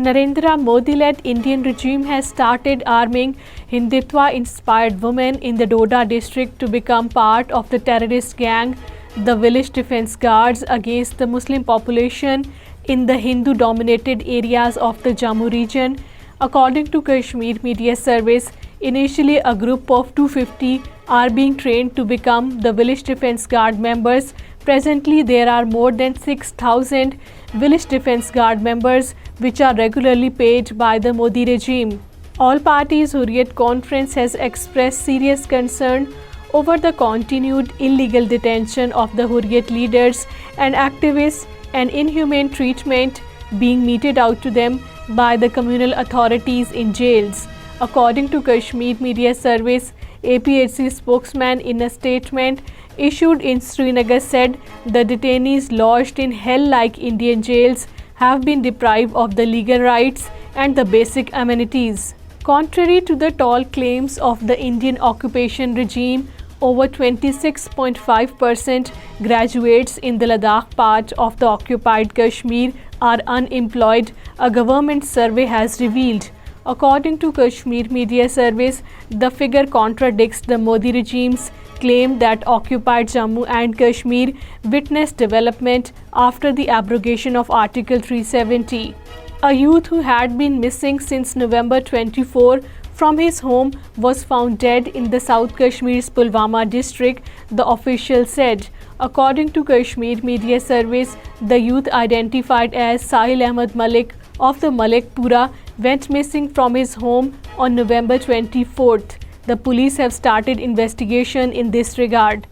Narendra Modi-led Indian regime has started arming Hindutva-inspired women in the Doda district to become part of the terrorist gang, the Village Defence Guards, against the Muslim population in the Hindu-dominated areas of the Jammu region. According to Kashmir Media Service, initially a group of 250 are being trained to become the Village Defence Guard members. Presently, there are more than 6,000 Village Defence Guard members which are regularly paid by the Modi regime. All parties Hurriyat Conference has expressed serious concern over the continued illegal detention of the Hurriyat leaders and activists and inhumane treatment being meted out to them by the communal authorities in jails. According to Kashmir Media Service, APHC spokesman in a statement issued in Srinagar said the detainees lodged in hell-like Indian jails have been deprived of the legal rights and the basic amenities. Contrary to the tall claims of the Indian occupation regime, over 26.5% graduates in the Ladakh part of the occupied Kashmir are unemployed, a government survey has revealed. According to Kashmir Media Service, the figure contradicts the Modi regime's claim that occupied Jammu and Kashmir witnessed development after the abrogation of Article 370. A youth who had been missing since November 24 from his home was found dead in the South Kashmir's Pulwama district, the official said. According to Kashmir Media Service, the youth identified as Sahil Ahmed Malik of the Malikpura went missing from his home on November 24th. The police have started investigation in this regard.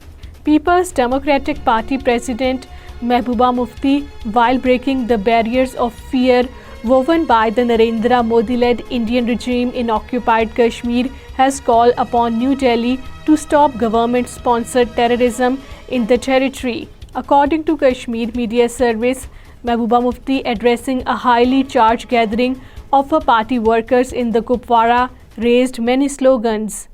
People's Democratic Party President Mehbooba Mufti, while breaking the barriers of fear woven by the Narendra Modi-led Indian regime in occupied Kashmir, has called upon New Delhi to stop government-sponsored terrorism in the territory. According to Kashmir Media Service, Mehbooba Mufti, addressing a highly charged gathering of her party workers in the Kupwara, raised many slogans.